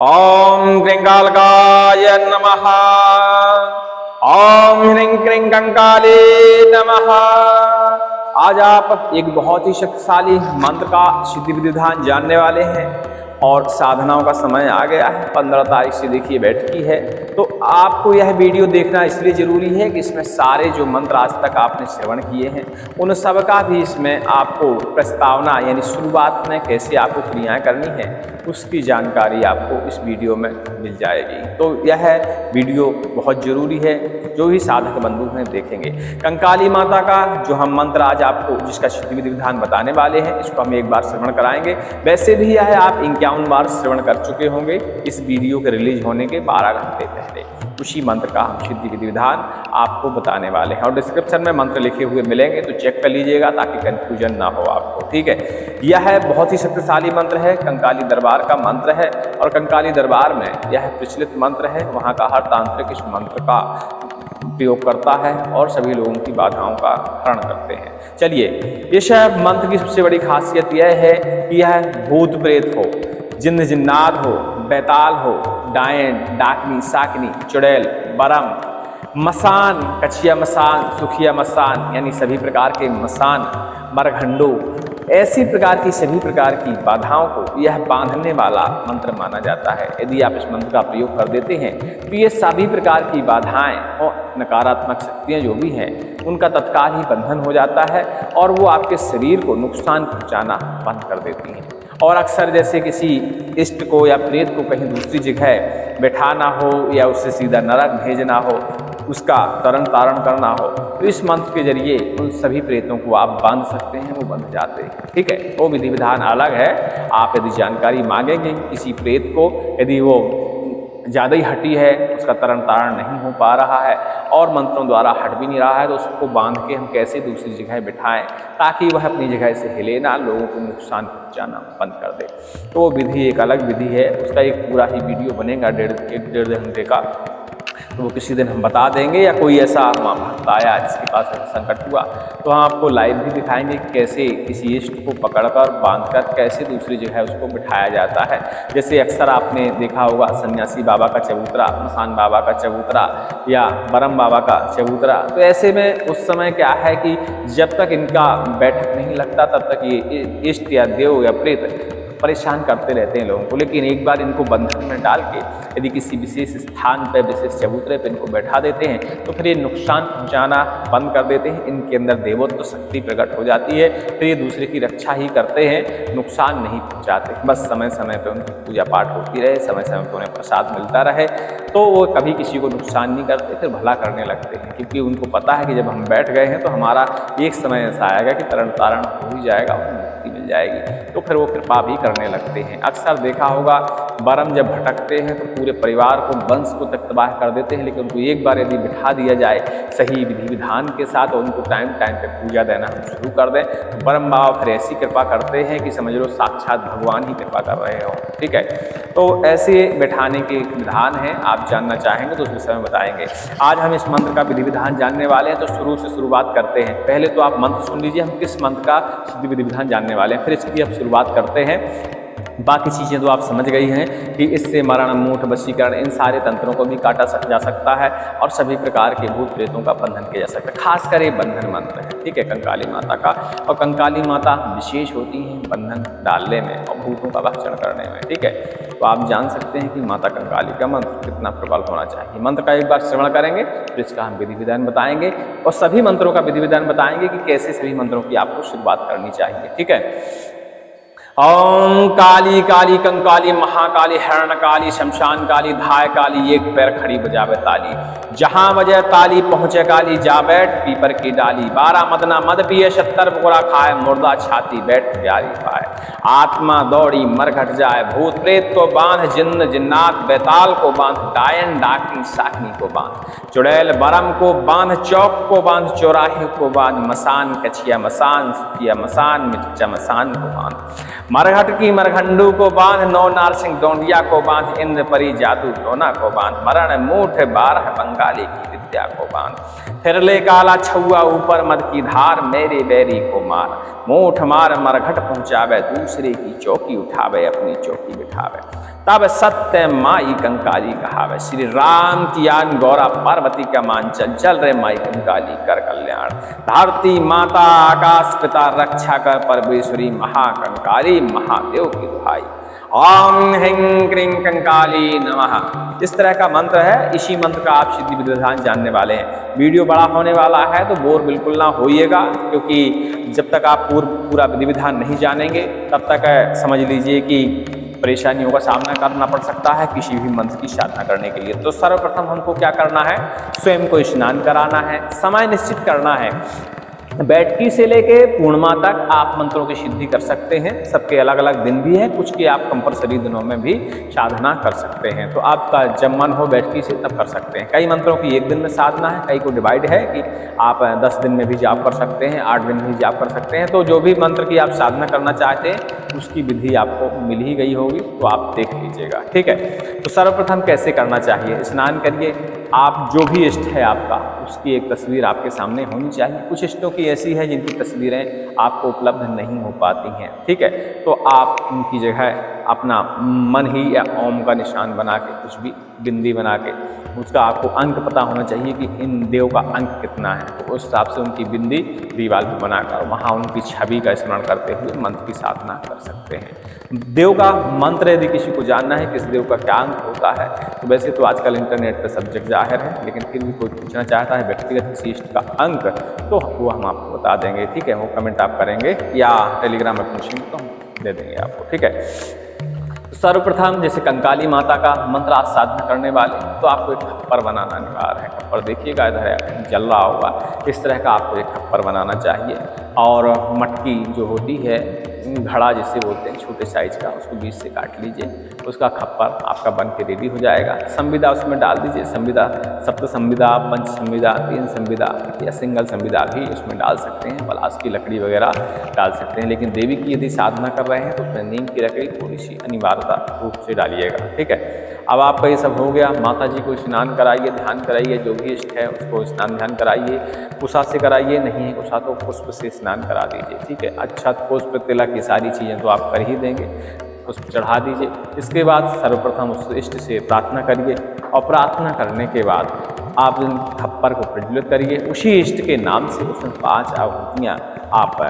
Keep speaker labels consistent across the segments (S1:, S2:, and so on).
S1: ओम क्रींकालकाय नमः। ओम ह्रीं क्रीं कंकाले नमः। आज आप एक बहुत ही शक्तिशाली मंत्र का सिद्धि विधान जानने वाले हैं और साधनाओं का समय आ गया है। 15 तारीख से देखिए बैठकी है, तो आपको यह वीडियो देखना इसलिए जरूरी है कि इसमें सारे जो मंत्र आज तक आपने श्रवण किए हैं उन सब का भी इसमें आपको प्रस्तावना यानी शुरुआत में कैसे आपको क्रियाएं करनी है उसकी जानकारी आपको इस वीडियो में मिल जाएगी। तो यह वीडियो बहुत जरूरी है, जो भी साधक बंधु हैं देखेंगे। कंकाली माता का जो हम मंत्र आज आपको जिसका सिद्धि विधि विधान बताने वाले हैं, इसको हम एक बार श्रवण कराएंगे। वैसे भी यह आप 51 बार श्रवण कर चुके होंगे इस वीडियो के रिलीज होने के 12 घंटे पहले। उसी मंत्र का हम सिद्धि विधि विधान आपको बताने वाले हैं और डिस्क्रिप्शन में मंत्र लिखे हुए मिलेंगे, तो चेक कर लीजिएगा ताकि कंफ्यूजन ना हो आपको। ठीक है, यह बहुत ही शक्तिशाली मंत्र है, कंकाली दरबार का मंत्र है और कंकाली दरबार में यह प्रचलित मंत्र है। वहाँ का हर तांत्रिक इस मंत्र का उपयोग करता है और सभी लोगों की बाधाओं का हरण करते हैं। चलिए, इस मंत्र की सबसे बड़ी खासियत यह है कि यह भूत प्रेत हो, जिन्न जिन्नात हो, बैताल हो, डायन, डाकनी, साकनी, चुड़ैल, बरम, मसान, कछिया मसान, सुखिया मसान यानी सभी प्रकार के मसान, मरघंडो, ऐसी प्रकार की सभी प्रकार की बाधाओं को यह बांधने वाला मंत्र माना जाता है। यदि आप इस मंत्र का प्रयोग कर देते हैं तो ये सभी प्रकार की बाधाएं और नकारात्मक शक्तियां जो भी हैं उनका तत्काल ही बंधन हो जाता है और वो आपके शरीर को नुकसान पहुंचाना बंद कर देती हैं। और अक्सर जैसे किसी इष्ट को या प्रेत को कहीं दूसरी जगह बैठाना हो या उससे सीधा नरक भेजना हो, उसका तरण तारण करना हो, तो इस मंत्र के जरिए उन सभी प्रेतों को आप बांध सकते हैं, वो बंध जाते हैं। ठीक है, वो विधि विधान अलग है। आप यदि जानकारी मांगेंगे किसी प्रेत को, यदि वो ज़्यादा ही हटी है, उसका तरण तारण नहीं हो पा रहा है और मंत्रों द्वारा हट भी नहीं रहा है, तो उसको बांध के हम कैसे दूसरी जगह बिठाएं ताकि वह अपनी जगह से हिले ना, लोगों को नुकसान पहुंचाना बंद कर दे। तो वो विधि एक अलग विधि है, उसका एक पूरा ही वीडियो बनेगा डेढ़ घंटे का, तो वो किसी दिन हम बता देंगे। या कोई ऐसा भक्त आया जिसके पास संकट हुआ तो हम आपको लाइव भी दिखाएंगे कि कैसे किसी इष्ट को पकड़कर बांधकर कैसे दूसरी जगह उसको बिठाया जाता है। जैसे अक्सर आपने देखा होगा सन्यासी बाबा का चबूतरा, मसान बाबा का चबूतरा या बरम बाबा का चबूतरा, तो ऐसे में उस समय क्या है कि जब तक इनका बैठक नहीं लगता तब तक ये इष्ट या देव या प्रेत परेशान करते रहते हैं लोगों को। लेकिन एक बार इनको बंधन में डाल के यदि किसी विशेष स्थान पर, विशेष चबूतरे पर इनको बैठा देते हैं तो फिर ये नुकसान पहुंचाना बंद कर देते हैं। इनके अंदर देवत्व शक्ति प्रकट हो जाती है, फिर ये दूसरे की रक्षा ही करते हैं, नुकसान नहीं पहुंचाते। बस समय समय पर उनकी पूजा पाठ होती रहे, समय समय पर उन्हें प्रसाद मिलता रहे, तो वो कभी किसी को नुकसान नहीं करते, फिर भला करने लगते हैं। क्योंकि उनको पता है कि जब हम बैठ गए हैं तो हमारा एक समय ऐसा आएगा कि तरण तारण हो ही जाएगा और मुक्ति मिल जाएगी, तो फिर वो कृपा भी करने लगते हैं। अक्सर देखा होगा बरम जब भटकते हैं तो पूरे परिवार को, वंश को तक तबाह कर देते हैं, लेकिन उनको एक बार यदि बिठा दिया जाए सही विधि विधान के साथ और उनको टाइम टाइम पे पूजा देना हम शुरू कर दें तो बरम बाबा फिर ऐसी कृपा करते हैं कि समझ लो साक्षात भगवान ही कृपा कर रहे हो। ठीक है, तो ऐसे बैठाने के विधान हैं, आप जानना चाहेंगे तो उस विषय में बताएंगे। आज हम इस मंत्र का विधि विधान जानने वाले हैं, तो शुरू से शुरुआत करते हैं। पहले तो आप मंत्र सुन लीजिए, हम किस मंत्र का सिद्धि विधि विधान जानने वाले हैं, फिर इसकी अब शुरुआत करते हैं। बाकी चीज़ें तो आप समझ गई हैं कि इससे मरण, मूठ, वशीकरण, इन सारे तंत्रों को भी काटा जा सकता है और सभी प्रकार के भूत प्रेतों का बंधन किया जा सकता है। खासकर ये बंधन मंत्र है, ठीक है, कंकाली माता का। और कंकाली माता विशेष होती हैं बंधन डालने में और भूतों का भक्षण करने में। ठीक है, तो आप जान सकते हैं कि माता कंकाली का मंत्र कितना प्रबल होना चाहिए। मंत्र का एक बार श्रवण करेंगे तो इसका हम विधि विधान बताएंगे और सभी मंत्रों का विधि विधान बताएंगे कि कैसे सभी मंत्रों की आपको शुरुआत करनी चाहिए। ठीक है, ओम काली काली कंकाली महाकाली हरण काली शमशान काली धाय काली, एक पैर खड़ी बजावे ताली, जहां बजे ताली पहुंचे काली, जा बैठ पीपर की डाली, 12 मदना मद पिए 70 बुरा खाए, मुर्दा छाती बैठ प्यारी पाए, आत्मा दौड़ी मरघट जाए, भूत प्रेत को बांध, जिन्न जिन्नात बैताल को बांध, डायन डाकनी साकनी को बांध, चुड़ैल बरम को बांध, चौक को बांध, चौराहे को बांध, मसान कछिया मसान, सुखिया मसान, मिर्चा मसान को बांध, मरघट की मरघंडू को बांध, नौ नारसिंह डोंडिया को बांध, इंद्र परी जादू टोना को बांध, मरण मूठ 12 बंगाली की विद्या को बांध, फिर ले काला छुआ ऊपर मद की धार, मेरे बैरी को मार, मूठ मार मरघट पहुंचावे, दूसरे की चौकी उठावे, अपनी चौकी बिठावे, तब सत्य माई कंकाली कहावे। श्री राम की आन गौरा पार्वती का मान चल चल रे माई कंकाली कर कल्याण। धरती माता आकाश पिता रक्षा कर परमेश्वरी महाकंकाली महादेव की दुहाई। ओम ह्रीं क्रीं कंकाली नमः। इस तरह का मंत्र है। इसी मंत्र का आप सिद्धि विधान जानने वाले हैं। वीडियो बड़ा होने वाला है तो बोर बिल्कुल ना होइएगा, क्योंकि जब तक आप पूरा विधि विधान नहीं जानेंगे तब तक समझ लीजिए कि परेशानियों का सामना करना पड़ सकता है किसी भी मंत्र की साधना करने के लिए। तो सर्वप्रथम हमको क्या करना है, स्वयं को स्नान कराना है। समय निश्चित करना है। बैठकी से लेके पूर्णिमा तक आप मंत्रों की सिद्धि कर सकते हैं। सबके अलग अलग दिन भी हैं, कुछ की आप कंपल्सरी दिनों में भी साधना कर सकते हैं। तो आपका जब मन हो बैठकी से तब कर सकते हैं। कई मंत्रों की एक दिन में साधना है, कई को डिवाइड है कि आप 10 दिन में भी जाप कर सकते हैं, 8 दिन में भी जाप कर सकते हैं। तो जो भी मंत्र की आप साधना करना चाहते हैं उसकी विधि आपको मिल ही गई होगी, तो आप देख लीजिएगा। ठीक है, तो सर्वप्रथम कैसे करना चाहिए, स्नान करिए। आप जो भी इष्ट है आपका उसकी एक तस्वीर आपके सामने होनी चाहिए। कुछ इष्टों की ऐसी है जिनकी तस्वीरें आपको उपलब्ध नहीं हो पाती हैं। ठीक है, तो आप उनकी जगह अपना मन ही या ओम का निशान बना के, कुछ भी बिंदी बना के, उसका आपको अंक पता होना चाहिए कि इन देव का अंक कितना है। तो उस हिसाब से उनकी बिंदी दीवार पर बनाकर वहाँ उनकी छवि का स्मरण करते हुए मंत्र की साधना कर सकते हैं। देव का मंत्र यदि किसी को जानना है किस देव का क्या अंक होता है, तो वैसे तो आजकल इंटरनेट पर सब्जेक्ट जाहिर है, लेकिन फिर भी कोई पूछना चाहता है व्यक्तिगत किसी इष्ट का अंक, तो वो हम आपको बता देंगे। ठीक है, वो कमेंट आप करेंगे या टेलीग्राम में पूछेंगे तो हम दे देंगे आपको। ठीक है, सर्वप्रथम जैसे कंकाली माता का मंत्र आज साधना करने वाले, तो आपको एक खप्पर बनाना अनिवार्य है। खप्पर देखिएगा इधर जल रहा होगा, इस तरह का आपको एक खप्पर बनाना चाहिए। और मटकी जो होती है, घड़ा जिसे बोलते हैं, छोटे साइज का, उसको बीच से काट लीजिए। उसका खप्पर आपका बन के रेडी हो जाएगा। संविदा उसमें डाल दीजिए। संविदा, सप्त संविदा, पंच संविदा, 3 संविदा या सिंगल संविदा भी उसमें डाल सकते हैं। पलाश की लकड़ी वगैरह डाल सकते हैं, लेकिन देवी की यदि साधना कर रहे हैं तो उसमें नीम की लकड़ी थोड़ी सी अनिवार्यता रूप से डालिएगा। ठीक है, अब आपका ये सब हो गया। माता जी को स्नान कराइए, ध्यान कराइए। जो भी इष्ट है उसको स्नान ध्यान कराइए। कुशा से कराइए, नहीं है कुशा तो पुष्प से स्नान करा दीजिए। ठीक है, अच्छा पुष्प तिलक ये सारी चीज़ें तो आप कर ही देंगे, पुष्प चढ़ा दीजिए। इसके बाद सर्वप्रथम उस इष्ट से प्रार्थना करिए, और प्रार्थना करने के बाद आप इन खप्पर को प्रज्वलित करिए। उसी इष्ट के नाम से उसमें 5 आहुतियाँ आप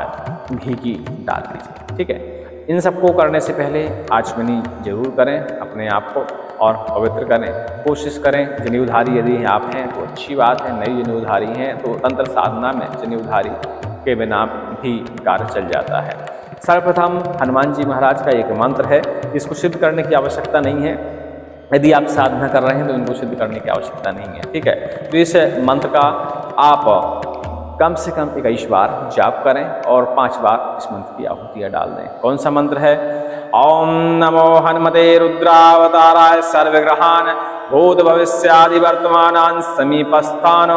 S1: घी की डाल दीजिए। ठीक है, इन सबको करने से पहले आचमनी जरूर करें अपने आप को और पवित्र करें। कोशिश करें, जनेऊधारी यदि आप हैं तो अच्छी बात है, नई जनेऊधारी हैं तो तंत्र साधना में जनेऊधारी के बिना भी कार्य चल जाता है। सर्वप्रथम हनुमान जी महाराज का एक मंत्र है, इसको सिद्ध करने की आवश्यकता नहीं है। यदि आप साधना कर रहे हैं तो इनको सिद्ध करने की आवश्यकता नहीं है। ठीक है, तो इस मंत्र का आप कम से कम 21 बार जाप करें और 5 बार इस मंत्र की आहुतियाँ डाल दें। कौन सा मंत्र है? ओम नमो हनुमते रुद्रावताराय सर्वग्रहान भूत भविष्यादि वर्तमानान समीपस्थान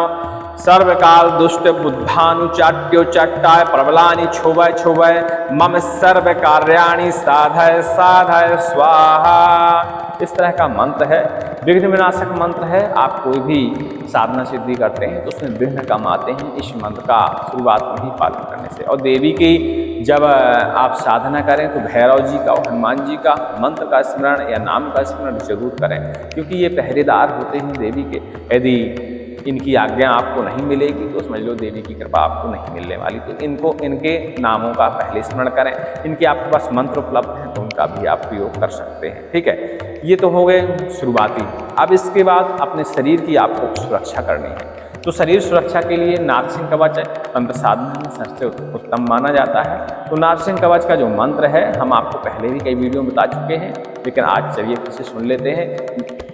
S1: सर्वकाल दुष्ट बुद्धानुचाट्यो चट्टाय प्रबलानि छोवय छोवय मम सर्व कार्याणि साधय साधय स्वाहा। इस तरह का मंत्र है, विघ्न विनाशक मंत्र है। आप कोई भी साधना सिद्धि करते हैं तो उसमें विघ्न कम आते हैं इस मंत्र का शुरुआत में ही पालन करने से। और देवी की जब आप साधना करें तो भैरव जी का और हनुमान जी का मंत्र का स्मरण या नाम का स्मरण जरूर करें, क्योंकि ये पहरेदार होते हैं देवी के। यदि इनकी आज्ञा आपको नहीं मिलेगी तो समझ लो देवी की कृपा आपको नहीं मिलने वाली। तो इनको, इनके नामों का पहले स्मरण करें। इनके आपके पास मंत्र उपलब्ध हैं तो उनका भी आप प्रयोग कर सकते हैं। ठीक है, ये तो हो गए शुरुआती। अब इसके बाद अपने शरीर की आपको सुरक्षा करनी है। तो शरीर सुरक्षा के लिए नारसिंह कवच तंत्र साधना में सबसे उत्तम माना जाता है। तो नारसिंह कवच का जो मंत्र है हम आपको पहले भी कई वीडियो में बता चुके हैं, लेकिन आज चलिए फिर से सुन लेते हैं।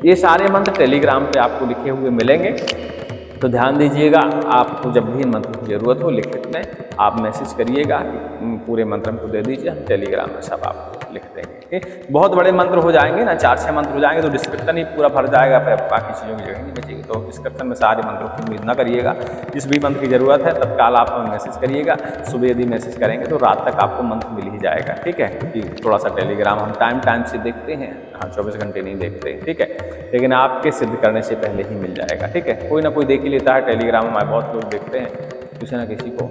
S1: ये सारे मंत्र टेलीग्राम पे आपको लिखे हुए मिलेंगे, तो ध्यान दीजिएगा। आपको जब भी मंत्र की जरूरत हो लिखित में आप मैसेज करिएगा, पूरे मंत्र हमको दे दीजिए, हम टेलीग्राम में सब आपको लिख देंगे। बहुत बड़े मंत्र हो जाएंगे ना, 4-6 मंत्र हो जाएंगे तो डिस्क्रिप्शन ही पूरा भर जाएगा, फिर बाकी चीज़ों की जगह नहीं बचेगी। तो डिस्क्रिप्शन में सारे मंत्रों की उम्मीद न करिएगा। जिस भी मंत्र की ज़रूरत है तत्काल आप हमें मैसेज करिएगा। सुबह यदि मैसेज करेंगे तो रात तक आपको मंत्र मिल ही जाएगा। ठीक है, क्योंकि थोड़ा सा टेलीग्राम हम टाइम से देखते हैं, हाँ 24 घंटे नहीं देखते। ठीक है, लेकिन आपके सिद्ध करने से पहले ही मिल जाएगा। ठीक है, कोई ना कोई देख ही लेता है टेलीग्राम, हमारे बहुत लोग देखते हैं, किसी न किसी को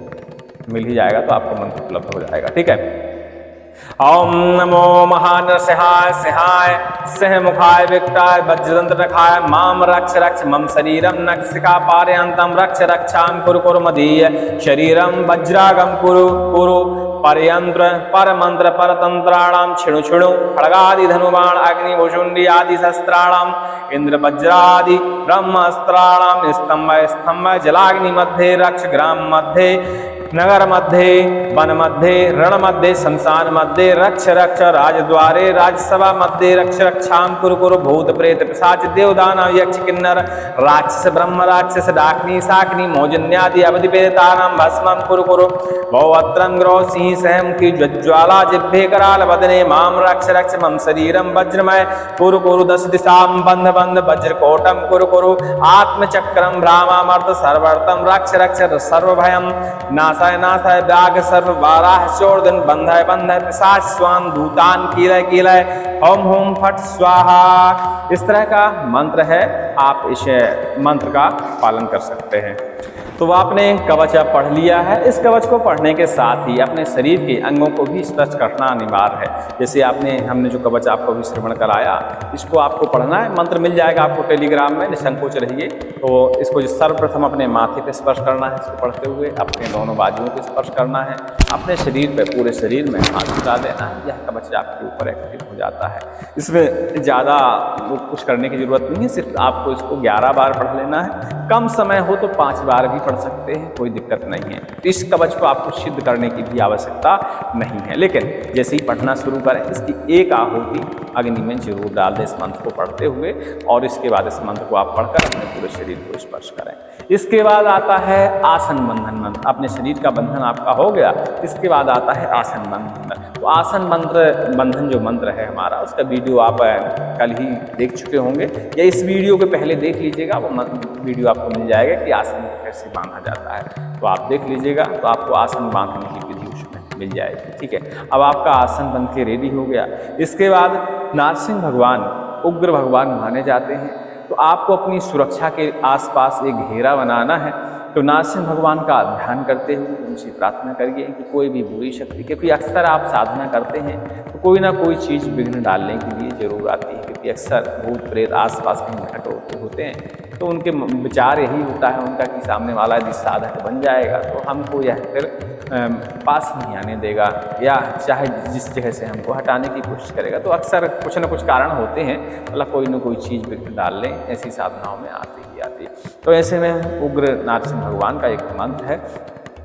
S1: मिल ही जाएगा तो आपको मंत्र उपलब्ध हो जाएगा। ठीक है, ओम नमो महानरसिंहाय सिंहाय सिंहमुखाय विकटाय वज्रदंत नखाय माम रक्ष रक्ष मम शरीरम नखशिखा पारयन्तम रक्ष रक्षां कुरु कुरु मदीय शरीरम वज्रागम कुरु कुरु परयंत्र परमंत्र परतंत्राणाम छिणु छिणु खड्गादि धनुबाण अग्निभुषुंडी आदि शस्त्राणाम इंद्र वज्रादि ब्रह्मास्त्राणाम स्तंभ स्तंभ जलाग्नि मध्ये रक्ष ग्राम मध्ये नगर मध्ये वन मध्ये रण मध्ये शमशान मध्ये रक्ष रक्ष राजद्वारे राजसभा मध्ये रक्ष रक्षां कुरु कुरु भूत प्रेत पिशाच देवदानव यक्ष किन्नर राक्षस ब्रह्म राक्षस डाकिनी शाकिनी मौजन्यादि अवधि प्रेतानां भस्मं कुरु कुरु भवत्रं ग्रह सिंह सहमुखी ज्वाला जिह्वे कराल वदने माम रक्ष रक्ष मम शरीरम वज्रमय कुरु कुरु दश दिशां बंध बंध वज्रकोटम कुरु कुरु आत्मचक्रम भ्रामामर्थ सर्वर्तम रक्ष रक्ष सर्वभयम नासाय नासाय व्याघ सर्व वाराह चोर्दन बंधाय बंधाय पिशाच स्वान भूतान कीलय कीलय ओम होम फट स्वाहा। इस तरह का मंत्र है, आप इस मंत्र का पालन कर सकते हैं। तो आपने कवच अब पढ़ लिया है। इस कवच को पढ़ने के साथ ही अपने शरीर के अंगों को भी स्पर्श करना अनिवार्य है। जैसे हमने जो कवच आपको भी श्रवण कराया, इसको आपको पढ़ना है। मंत्र मिल जाएगा आपको टेलीग्राम में, निसंकोच रहिए। तो इसको जो सर्वप्रथम अपने माथे पे स्पर्श करना है, इसको पढ़ते हुए अपने दोनों बाजुओं पे स्पर्श करना है, अपने शरीर पे पूरे शरीर में हाथ उठा देना है। यह कवच आपके ऊपर एक्टिव हो जाता है। इसमें ज़्यादा कुछ करने की जरूरत नहीं है, सिर्फ आपको इसको 11 बार पढ़ लेना है। कम समय हो तो 5 बार भी पढ़ सकते हैं, कोई दिक्कत नहीं है। इस कवच को आपको सिद्ध करने की भी आवश्यकता नहीं है, लेकिन जैसे ही पढ़ना शुरू करें, इसकी एक आहुति अग्नि में जरूर डाल दें इस मंत्र को पढ़ते हुए, और इसके बाद इस मंत्र को आप पढ़कर अपने पूरे शरीर को स्पर्श करें। इसके बाद आता है आसन बंधन मंत्र। अपने शरीर का बंधन आपका हो गया, इसके बाद आता है आसन बंधन। तो आसन बंधन जो मंत्र है हमारा, उसका वीडियो आप कल ही देख चुके होंगे, या इस वीडियो के पहले देख लीजिएगा, वो वीडियो आपको मिल जाएगा कि आसन कैसे बांधा जाता है। तो आप देख लीजिएगा, तो आपको आसन बांधने की विधि उसमें मिल जाएगी। ठीक है, अब आपका आसन बन के रेडी हो गया। इसके बाद नरसिंह भगवान उग्र भगवान माने जाते हैं, तो आपको अपनी सुरक्षा के आसपास एक घेरा बनाना है। तो नरसिंह भगवान का ध्यान करते हुए उनसे प्रार्थना करिए कि कोई भी बुरी शक्ति, क्योंकि अक्सर आप साधना करते हैं तो कोई ना कोई चीज़ विघ्न डालने के लिए जरूर आती है, क्योंकि अक्सर भूत प्रेत आसपास कहीं भटक होते हैं। तो उनके विचार यही होता है उनका कि सामने वाला यदि साधक बन जाएगा तो हमको यह फिर पास नहीं आने देगा, या चाहे जिस जगह से हमको हटाने की कोशिश करेगा। तो अक्सर कुछ न कुछ कारण होते हैं, मतलब कोई न कोई चीज़ विघ्न डाल लें, ऐसी साधनाओं में आती ही आती है। तो ऐसे में उग्र नरसिंह भगवान का एक मंत्र है,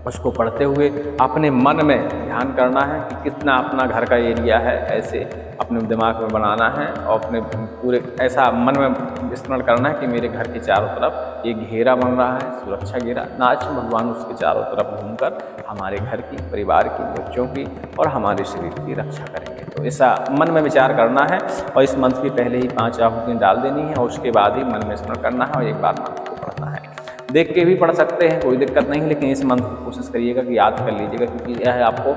S1: उसको पढ़ते हुए अपने मन में ध्यान करना है कि कितना अपना घर का एरिया है, ऐसे अपने दिमाग में बनाना है, और अपने पूरे ऐसा मन में स्मरण करना है कि मेरे घर के चारों तरफ एक घेरा बन रहा है, सुरक्षा घेरा। नरसिंह भगवान उसके चारों तरफ घूमकर हमारे घर की, परिवार की, बच्चों की और हमारे शरीर की रक्षा करेंगे। तो ऐसा मन में विचार करना है, और इस मंत्र की पहले ही 5 आहुतियाँ डाल देनी है, और उसके बाद ही मन में स्मरण करना है, और एक बार मंत्र को पढ़ना है। देख के भी पढ़ सकते हैं, कोई दिक्कत नहीं, लेकिन इस मंत्र की कोशिश करिएगा कि याद कर लीजिएगा, क्योंकि यह आपको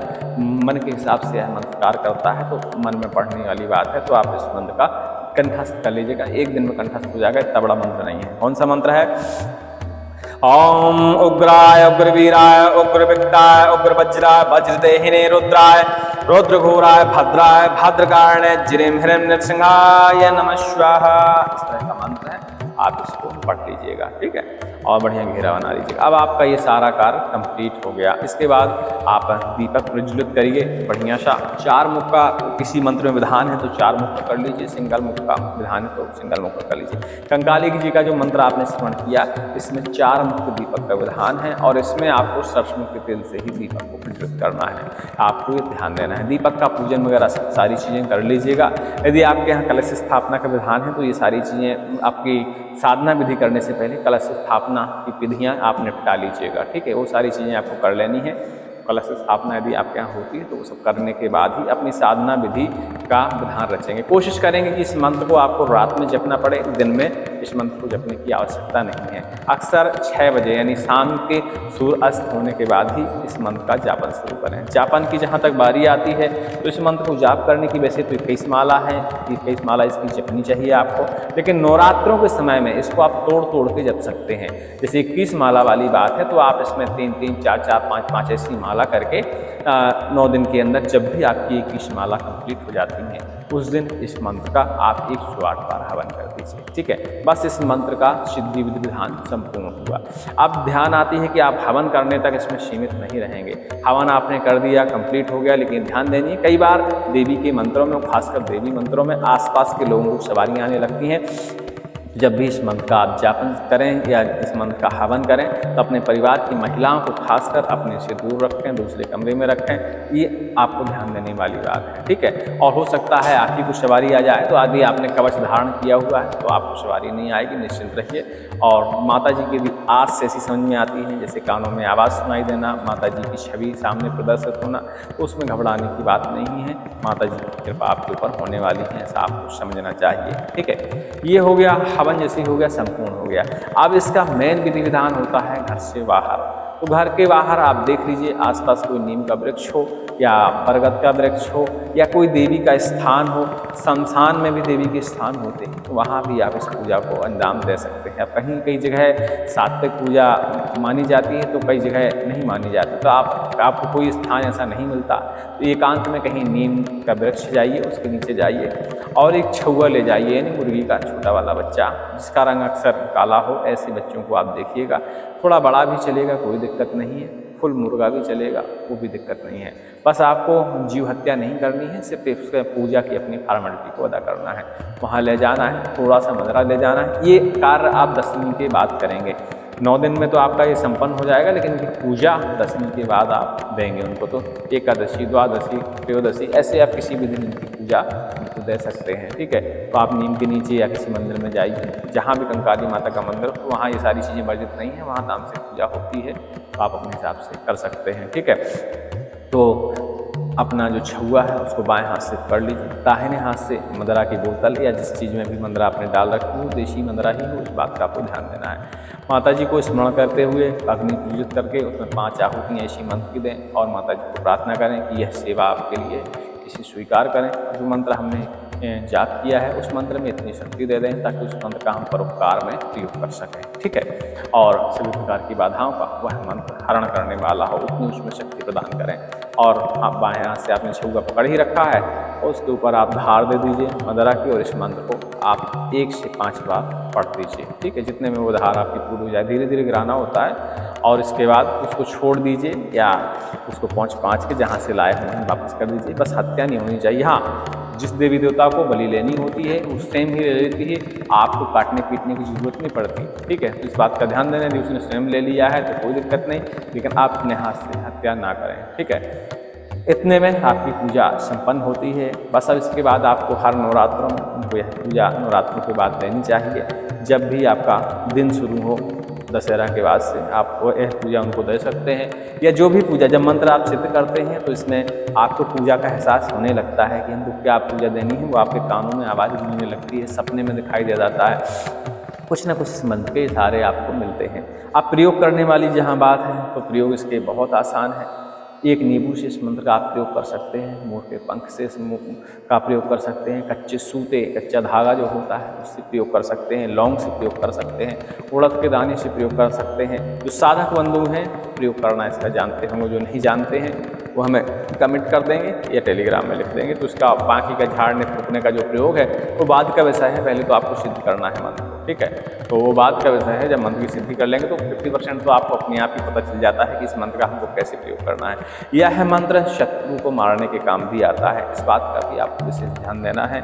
S1: मन के हिसाब से यह मंत्र कार्य करता है। तो मन में पढ़ने वाली बात है, तो आप इस मंत्र का कंठस्थ कर लीजिएगा। एक दिन में कंठस्थ हो जाएगा, इतना बड़ा मंत्र नहीं है। कौन सा मंत्र है? ओम उग्राय उग्रवीराय उग्रविक्ताय उग्रवज्राय वज्रदेहिने रुद्राय रुद्रघोराय भद्राय भद्रकार्णे जिरिम हिरण्य नृसिंहाय नमः स्वाहा। इस तरह का मंत्र है, आप इसको पढ़ लीजिएगा। ठीक है, और बढ़िया घेरा बना लीजिएगा। अब आपका ये सारा कार्य कंप्लीट हो गया। इसके बाद आप दीपक प्रज्वलित करिए बढ़िया सा। 4 मुख का किसी मंत्र में विधान है तो 4 मुख का कर लीजिए, सिंगल मुख का विधान है तो सिंगल मुख का कर लीजिए। कंकाली जी का जो मंत्र आपने श्रवण किया, इसमें 4 मुख दीपक का विधान है, और इसमें आपको सरसों के तेल से ही दीपक को प्रज्वलित करना है। आपको ये ध्यान देना है। दीपक का पूजन वगैरह सारी चीज़ें कर लीजिएगा। यदि आपके यहाँ कलश स्थापना का विधान है तो ये सारी चीज़ें आपकी साधना विधि करने से पहले कलश स्थापना की विधियाँ आप निपटा लीजिएगा। ठीक है, वो सारी चीज़ें आपको कर लेनी है। कलश स्थापना यदि आपके यहाँ होती है तो वो सब करने के बाद ही अपनी साधना विधि का विधान रचेंगे। कोशिश करेंगे कि इस मंत्र को आपको रात में जपना पड़े, दिन में इस मंत्र को जपने की आवश्यकता नहीं है। अक्सर 6 बजे यानी शाम के सूर्य अस्त होने के बाद ही इस मंत्र का जापन शुरू करें। जापन की जहाँ तक बारी आती है तो इस मंत्र को जाप करने की वैसे तो 21 माला है, 21 माला इसकी जपनी चाहिए आपको, लेकिन नवरात्रों के समय में इसको आप तोड़ के जप सकते हैं। जैसे 21 माला वाली बात है तो आप इसमें 3-3, 4-4, 5-5 ऐसी माला करके 9 दिन के अंदर जब भी आपकी 21 माला कंप्लीट हो जाती हैं उस दिन इस मंत्र का आप 108 बार हवन कर दीजिए। ठीक है, बस इस मंत्र का सिद्धि विधि विधान संपूर्ण हुआ। अब ध्यान आती है कि आप हवन करने तक इसमें सीमित नहीं रहेंगे। हवन आपने कर दिया, कंप्लीट हो गया, लेकिन ध्यान देनी कई बार देवी के मंत्रों में, खासकर देवी मंत्रों में आसपास के लोगों को सवारियाँ आने लगती हैं। जब भी इस मंत्र का आप जापन करें या इस मंत्र का हवन करें तो अपने परिवार की महिलाओं को खासकर अपने से दूर रखें, दूसरे कमरे में रखें। ये आपको ध्यान देने वाली बात है। ठीक है, और हो सकता है आपकी कुछ सवारी आ जाए तो आदि आपने कवच धारण किया हुआ है तो आपको सवारी नहीं आएगी, निश्चिंत रहिए। और माता जी की भी आज से ऐसी समझ में आती है जैसे कानों में आवाज़ सुनाई देना, माता जी की छवि सामने प्रदर्शित होना, तो उसमें घबराने की बात नहीं है। माता जी की कृपा आपके ऊपर होने वाली है, ऐसा आपको समझना चाहिए। ठीक है, ये हो गया हवन जैसे हो गया, संपूर्ण हो गया। अब इसका मेन विधि विधान होता है घर से बाहर। तो घर के बाहर आप देख लीजिए आसपास कोई नीम का वृक्ष हो या बरगद का वृक्ष हो या कोई देवी का स्थान हो। शमशान में भी देवी के स्थान होते हैं तो वहाँ भी आप इस पूजा को अंजाम दे सकते हैं। कहीं कई जगह सात्विक पूजा मानी जाती है तो कई जगह नहीं मानी जाती। तो आपको कोई स्थान ऐसा नहीं मिलता तो एकांत में कहीं नीम का वृक्ष जाइए, उसके नीचे जाइए और एक छुआ ले जाइए, यानी मुर्गी का छोटा वाला बच्चा जिसका रंग अक्सर काला हो, ऐसे बच्चों को आप देखिएगा। थोड़ा बड़ा भी चलेगा, कोई दिक्कत नहीं है, फुल मुर्गा भी चलेगा, वो भी दिक्कत नहीं है। बस आपको जीव हत्या नहीं करनी है, सिर्फ इसके पूजा की अपनी फॉर्मेलिटी को अदा करना है। वहाँ ले जाना है, थोड़ा सा मदरा ले जाना है। ये कार्य आप 10वीं के बाद करेंगे। 9 दिन में तो आपका ये संपन्न हो जाएगा, लेकिन इनकी पूजा 10वीं के बाद आप देंगे उनको। तो एकादशी, द्वादशी, त्रयोदशी ऐसे आप किसी भी दिन इनकी पूजा उनको दे सकते हैं। ठीक है, तो आप नीम के नीचे या किसी मंदिर में जाइए, जहाँ भी कंकाली माता का मंदिर हो, वहाँ ये सारी चीज़ें वर्जित नहीं है, वहाँ नाम से पूजा होती है, तो आप अपने हिसाब से कर सकते हैं। ठीक है, तो अपना जो छुआ है उसको बाएं हाथ से पकड़ लीजिए, दाहिने हाथ से मदरा की बोतल या जिस चीज़ में भी मदरा आपने डाल रखी हो, देशी मदरा ही हो, इस बात का आपको ध्यान देना है। माता जी को स्मरण करते हुए अग्नि पूजित करके उसमें 5 आहुतियाँ ऐसी मंत्र की दें और माता जी को प्रार्थना करें कि यह सेवा आपके लिए, इसे स्वीकार करें। जो मंत्र हमने जाप किया है उस मंत्र में इतनी शक्ति दे दें ताकि उस मंत्र का हम परोपकार में प्रयोग कर सकें। ठीक है, और सभी प्रकार की बाधाओं का वह मंत्र हरण करने वाला हो, उतनी उसमें शक्ति प्रदान करें। और आप बाएं हाथ से आपने छुआ पकड़ ही रखा है और उसके ऊपर आप धार दे दीजिए मदरा की और इस मंत्र को आप 1 से 5 बार पढ़ दीजिए। ठीक है, जितने में वो धार आपकी पूरी हो जाए, धीरे धीरे गिराना होता है और इसके बाद उसको छोड़ दीजिए या उसको पहुँच के जहाँ से लाए हैं वापस कर दीजिए। बस हत्या नहीं होनी चाहिए। हाँ, जिस देवी देवता को बलि लेनी होती है वो स्वयं ही ले लेती है, आपको काटने पीटने की जरूरत नहीं पड़ती। ठीक है, तो इस बात का ध्यान देना, यदि उसने स्वयं ले लिया है तो कोई दिक्कत नहीं, लेकिन आप अपने हाथ से हत्या ना करें। ठीक है, इतने में आपकी पूजा संपन्न होती है। बस अब इसके बाद आपको हर नवरात्रों में यह पूजा नवरात्रों के बाद देनी चाहिए। जब भी आपका दिन शुरू हो दशहरा के बाद से आप यह पूजा उनको दे सकते हैं, या जो भी पूजा, जब मंत्र आप सिद्ध करते हैं तो इसमें आपको पूजा का एहसास होने लगता है कि हमको क्या पूजा देनी है, वो आपके कानों में आवाज़ गूंजने लगती है, सपने में दिखाई दे जाता है, कुछ ना कुछ इस मंत्र के इशारे आपको मिलते हैं। आप प्रयोग करने वाली जहाँ बात है तो प्रयोग इसके बहुत आसान है। एक नींबू से इस मंत्र का आप प्रयोग कर सकते हैं, मोर के पंख से इस का प्रयोग कर सकते हैं, कच्चे सूते, कच्चा धागा जो होता है उससे प्रयोग कर सकते हैं, लौंग से प्रयोग कर सकते हैं, उड़द के दाने से प्रयोग कर सकते हैं। जो साधक बंधु हैं प्रयोग करना इसका जानते होंगे, जो नहीं जानते हैं वो हमें कमेंट कर देंगे या टेलीग्राम में लिख देंगे, तो उसका बाकी का झाड़ने फूकने का जो प्रयोग है वो बाद का विषय है। पहले तो आपको सिद्ध करना है मंत्र को। ठीक है, तो वो बाद का विषय है। जब मंत्र की सिद्धि कर लेंगे तो 50% तो आपको अपने आप ही पता चल जाता है कि इस मंत्र का हमको कैसे प्रयोग करना है। यह मंत्र शत्रु को मारने के काम भी आता है, इस बात का भी आपको विशेष ध्यान देना है।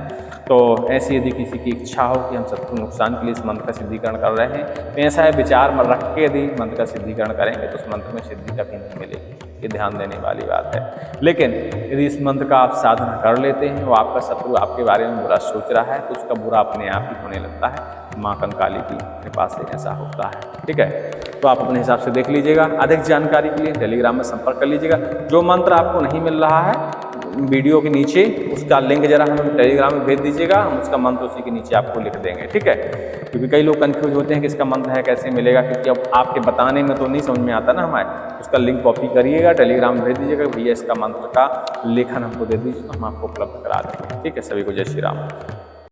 S1: तो ऐसी यदि किसी की इच्छा हो कि हम शत्रु नुकसान के लिए इस मंत्र का सिद्धिकरण कर रहे हैं तो ऐसा है विचार में रख के यदि मंत्र का सिद्धिकरण करेंगे तो उस मंत्र में सिद्धि कभी नहीं मिलेगी, ये ध्यान देने वाली बात है। लेकिन यदि इस मंत्र का आप साधना कर लेते हैं, वो आपका शत्रु आपके बारे में बुरा सोच रहा है तो उसका बुरा अपने आप ही होने लगता है। माँ कंकाली की कृपा से ऐसा होता है। ठीक है, तो आप अपने हिसाब से देख लीजिएगा। अधिक जानकारी के लिए टेलीग्राम में संपर्क कर लीजिएगा। जो मंत्र आपको नहीं मिल रहा है वीडियो के नीचे उसका लिंक जरा हमें टेलीग्राम में भेज दीजिएगा, हम उसका मंत्र उसी के नीचे आपको लिख देंगे। ठीक है, क्योंकि कई लोग कंफ्यूज होते हैं कि इसका मंत्र है कैसे मिलेगा, क्योंकि अब आपके बताने में तो नहीं समझ में आता ना हमारे। उसका लिंक कॉपी करिएगा, टेलीग्राम में भेज दीजिएगा, भैया इसका मंत्र का लेखन हमको दे दीजिए, तो हम आपको उपलब्ध करा देंगे। ठीक है, सभी को जय श्री राम।